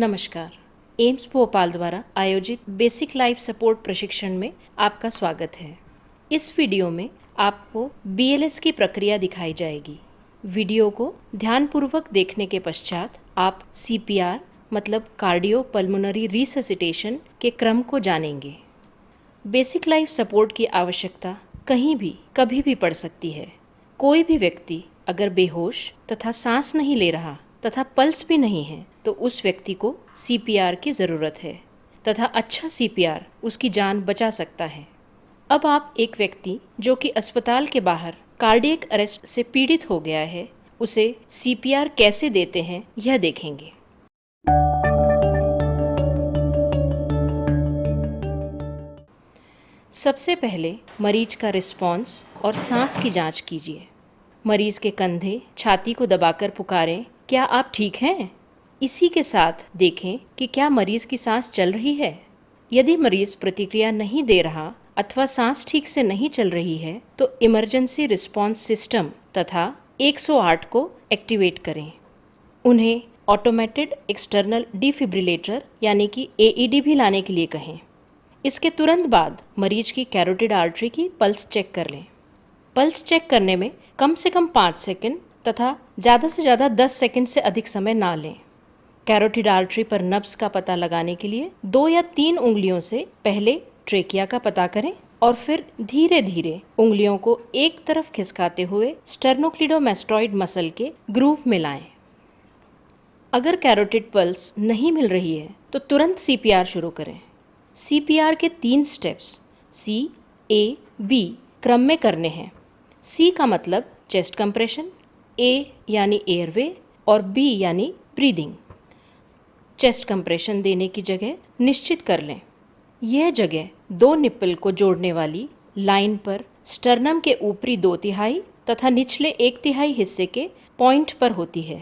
नमस्कार। एम्स भोपाल द्वारा आयोजित बेसिक लाइफ सपोर्ट प्रशिक्षण में आपका स्वागत है। इस वीडियो में आपको BLS की प्रक्रिया दिखाई जाएगी। वीडियो को ध्यानपूर्वक देखने के पश्चात आप CPR मतलब कार्डियो पल्मोनरी रिससिटेशन के क्रम को जानेंगे। बेसिक लाइफ सपोर्ट की आवश्यकता कहीं भी कभी भी पड़ सकती है। कोई भी व्यक्ति अगर बेहोश तथा सांस नहीं ले रहा तथा पल्स भी नहीं है तो उस व्यक्ति को CPR की ज़रूरत है तथा अच्छा CPR उसकी जान बचा सकता है। अब आप एक व्यक्ति जो कि अस्पताल के बाहर कार्डियक अरेस्ट से पीड़ित हो गया है उसे CPR कैसे देते हैं यह देखेंगे। सबसे पहले मरीज का रिस्पॉन्स और सांस की जांच कीजिए। मरीज के कंधे छाती को दबाकर पुकारें, क्या आप ठीक हैं? इसी के साथ देखें कि क्या मरीज की सांस चल रही है। यदि मरीज प्रतिक्रिया नहीं दे रहा अथवा सांस ठीक से नहीं चल रही है तो इमरजेंसी रिस्पॉन्स सिस्टम तथा 108 को एक्टिवेट करें। उन्हें ऑटोमेटेड एक्सटर्नल डिफिब्रिलेटर यानी कि AED भी लाने के लिए कहें। इसके तुरंत बाद मरीज की कैरोटिड आर्टरी की पल्स चेक कर लें। पल्स चेक करने में कम से कम 5 सेकंड तथा ज़्यादा से ज़्यादा 10 सेकंड से अधिक समय ना लें। कैरोटिड आर्टरी पर नब्ज का पता लगाने के लिए 2 या 3 उंगलियों से पहले ट्रेकिया का पता करें और फिर धीरे धीरे उंगलियों को एक तरफ खिसकाते हुए स्टर्नोक्लीडोमास्टोइड मसल के ग्रूव में लाएं। अगर कैरोटिड पल्स नहीं मिल रही है तो तुरंत CPR शुरू करें। CPR के 3 स्टेप्स C, A, B क्रम में करने हैं। C का मतलब चेस्ट कंप्रेशन, A यानी एयरवे और B यानी ब्रीदिंग। चेस्ट कंप्रेशन देने की जगह निश्चित कर लें। यह जगह 2 निप्पल को जोड़ने वाली लाइन पर स्टर्नम के ऊपरी 2/3 तथा निचले 1/3 हिस्से के पॉइंट पर होती है।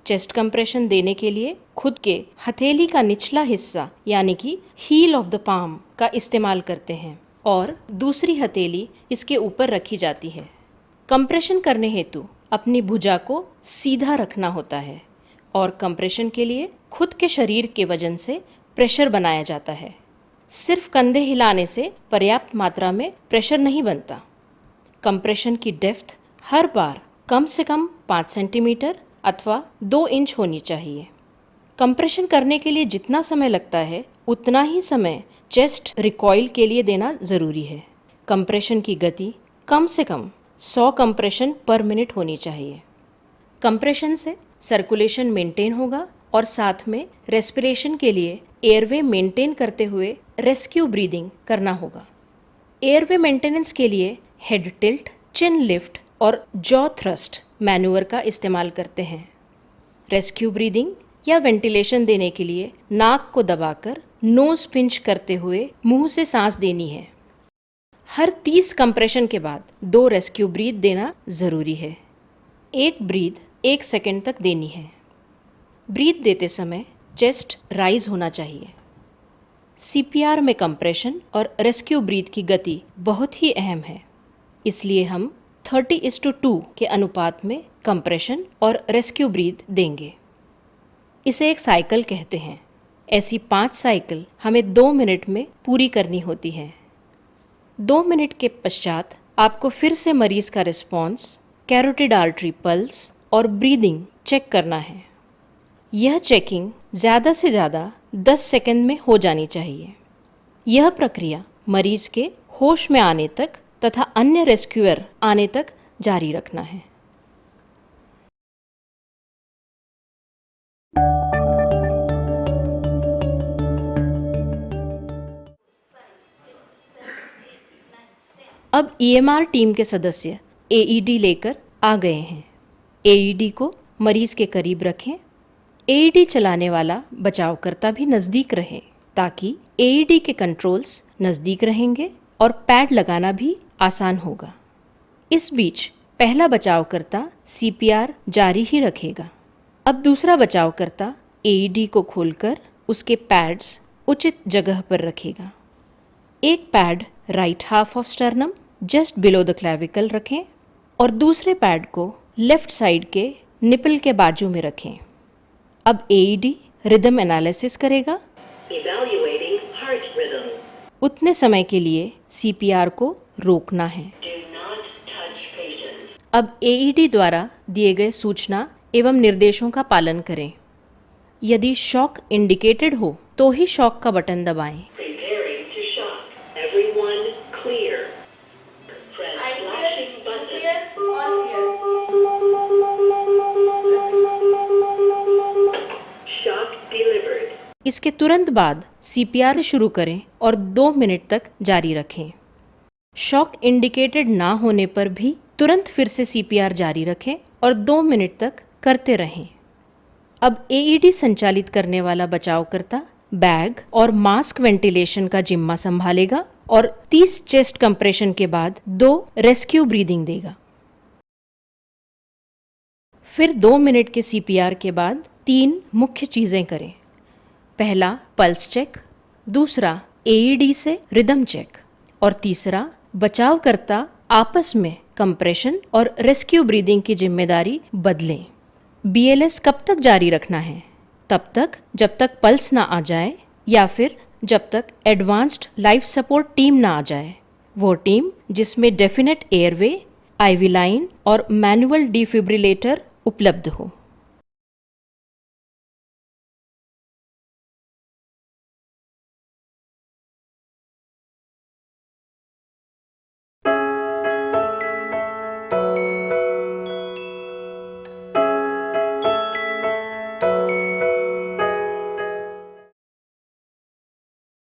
चेस्ट कंप्रेशन देने के लिए खुद के हथेली का निचला हिस्सा यानी कि हील ऑफ द पाम का इस्तेमाल करते हैं और दूसरी हथेली इसके ऊपर रखी जाती है। कंप्रेशन करने हेतु अपनी भुजा को सीधा रखना होता है और कंप्रेशन के लिए खुद के शरीर के वजन से प्रेशर बनाया जाता है। सिर्फ कंधे हिलाने से पर्याप्त मात्रा में प्रेशर नहीं बनता। कंप्रेशन की डेप्थ हर बार कम से कम 5 सेंटीमीटर अथवा 2 इंच होनी चाहिए। कंप्रेशन करने के लिए जितना समय लगता है उतना ही समय चेस्ट रिकॉइल के लिए देना ज़रूरी है। कंप्रेशन की गति कम से कम 100 कंप्रेशन पर मिनट होनी चाहिए। कंप्रेशन से सर्कुलेशन मेंटेन होगा और साथ में रेस्पिरेशन के लिए एयरवे मेंटेन करते हुए रेस्क्यू ब्रीदिंग करना होगा। एयरवे मेंटेनेंस के लिए हेड टिल्ट, चिन लिफ्ट और जॉ थ्रस्ट मैन्यूवर का इस्तेमाल करते हैं। रेस्क्यू ब्रीदिंग या वेंटिलेशन देने के लिए नाक को दबाकर नोज पिंच करते हुए मुंह से सांस देनी है। हर 30 कंप्रेशन के बाद 2 रेस्क्यू ब्रीथ देना ज़रूरी है। एक ब्रीथ 1 सेकंड तक देनी है। ब्रीथ देते समय चेस्ट राइज होना चाहिए। CPR में कंप्रेशन और रेस्क्यू ब्रीथ की गति बहुत ही अहम है, इसलिए हम 30:2 के अनुपात में कंप्रेशन और रेस्क्यू ब्रीथ देंगे। इसे एक साइकिल कहते हैं। ऐसी 5 साइकिल हमें 2 मिनट में पूरी करनी होती है। 2 मिनट के पश्चात आपको फिर से मरीज का रिस्पॉन्स, कैरोटिड आर्टरी पल्स और ब्रीदिंग चेक करना है। यह चेकिंग ज़्यादा से ज़्यादा 10 सेकंड में हो जानी चाहिए। यह प्रक्रिया मरीज के होश में आने तक तथा अन्य रेस्क्यूअर आने तक जारी रखना है। अब EMR टीम के सदस्य AED लेकर आ गए हैं। AED को मरीज के करीब रखें। AED चलाने वाला बचावकर्ता भी नज़दीक रहे ताकि AED के कंट्रोल्स नज़दीक रहेंगे और पैड लगाना भी आसान होगा। इस बीच पहला बचावकर्ता CPR जारी ही रखेगा। अब दूसरा बचावकर्ता AED को खोलकर उसके पैड्स उचित जगह पर रखेगा। एक pad right half of sternum just below the clavicle रखें और दूसरे पैड को लेफ्ट साइड के निपल के बाजू में रखें। अब AED रिदम एनालिसिस करेगा। Evaluating heart rhythm. उतने समय के लिए सीपीआर को रोकना है। Do not touch patients. अब एईडी द्वारा दिए गए सूचना एवं निर्देशों का पालन करें। यदि शॉक इंडिकेटेड हो तो ही शॉक का बटन दबाएं। Preparing to shock. Everyone clear. Press flashing button. Shock delivered. इसके तुरंत बाद सीपीआर शुरू करें और 2 मिनट तक जारी रखें। शॉक इंडिकेटेड ना होने पर भी तुरंत फिर से सीपीआर जारी रखें और 2 मिनट तक करते रहें। अब एईडी संचालित करने वाला बचावकर्ता बैग और मास्क वेंटिलेशन का जिम्मा संभालेगा और 30 चेस्ट कंप्रेशन के बाद 2 रेस्क्यू ब्रीदिंग देगा। फिर 2 मिनट के सीपीआर के बाद 3 मुख्य चीजें करें। पहला पल्स चेक, दूसरा एईडी से रिदम चेक और तीसरा बचावकर्ता आपस में कंप्रेशन और रेस्क्यू ब्रीदिंग की जिम्मेदारी बदलें। बीएलएस कब तक जारी रखना है? तब तक जब तक पल्स ना आ जाए या फिर जब तक एडवांस्ड लाइफ सपोर्ट टीम ना आ जाए। वो टीम जिसमें डेफिनेट एयरवे, आईवी लाइन और मैनुअल डिफिब्रिलेटर उपलब्ध हो।